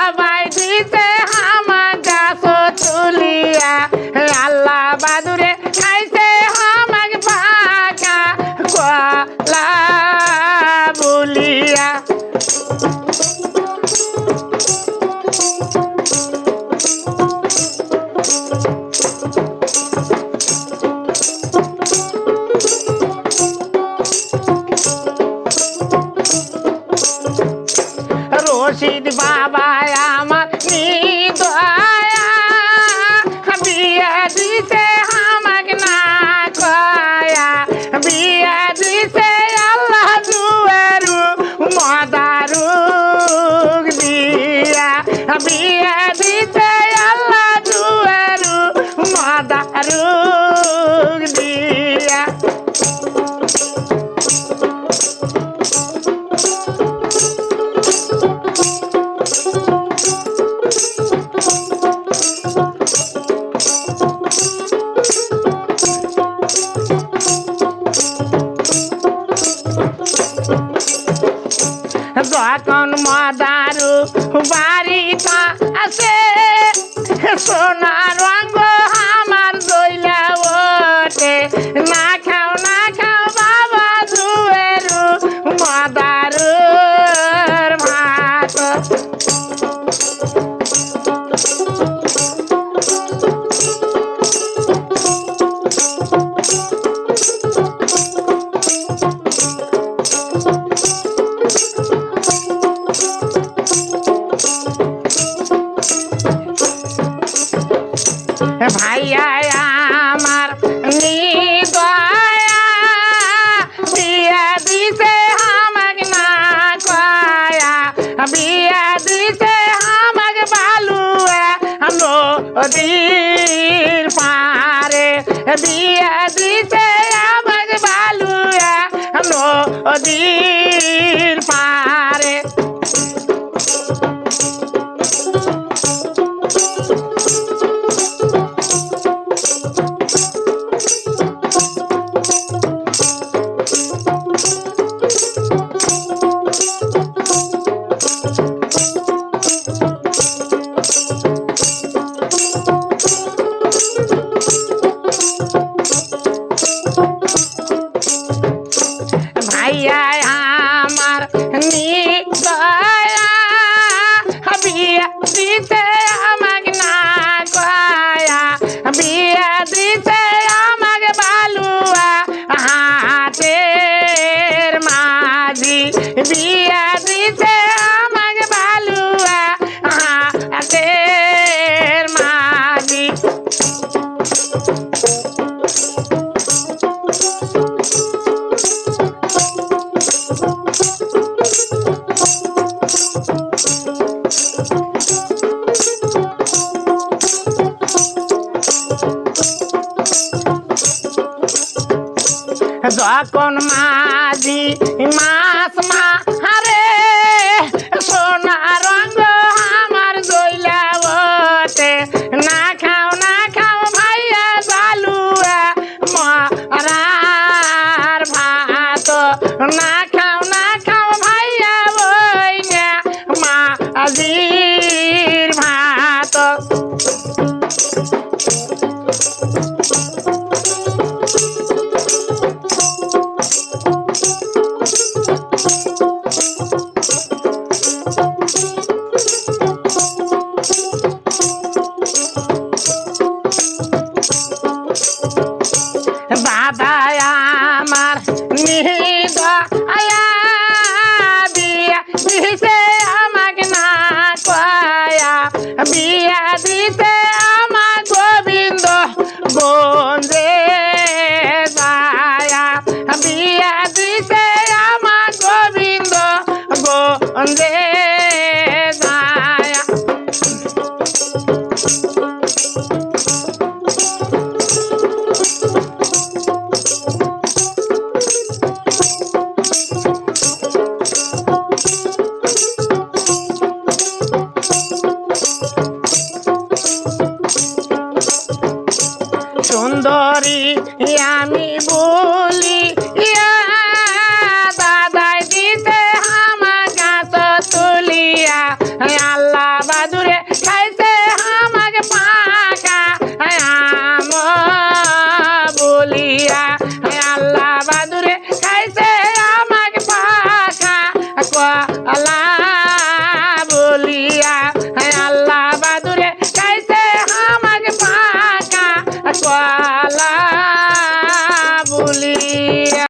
সবাই দিতে আমার গাছ তুলিয়া আল্লাহ বাদুরে খাইছে আমাকে পাকা কলা বলিয়া রশিদ বাবা আমার নিদয়া বিয়া দিতে আমাকে না কয়া বিয়া দিতে আল্লাহ দুয়ারু মদারুক দিয়া বিয়া দিতে আল্লাহ দুয়ারু মদারুক দিয়া যখন মদারু বাড়িটা আছে সোনার রঙ আমার দইলা ওঠে না খাও বাবা দুয়েরু মদারুর ভাত ভাইয়া আমার নিদয়া বিয়া দিতে আমাকে না কয়া বিয়া দিতে আমাকে বালুয়া নদীর পারে বিয়া দিতে আমাকে বালুয়া নদীর পারে ভাইয়া আমার নিদয়া বিয়া দিতে আমাকে না কয়া বিয়া দিতে আমাকে বালুয়া হাটের মাঝি বিয়া দিতে আমাকে বালুয়া হাটের মাঝি যখন মাঝি মাছ মারে সোনা রঙ আমার দইলা ওঠে না খাও ভাইয়া বালুয়া মরার ভাত না খাও ভাইয়া বই না মাঝি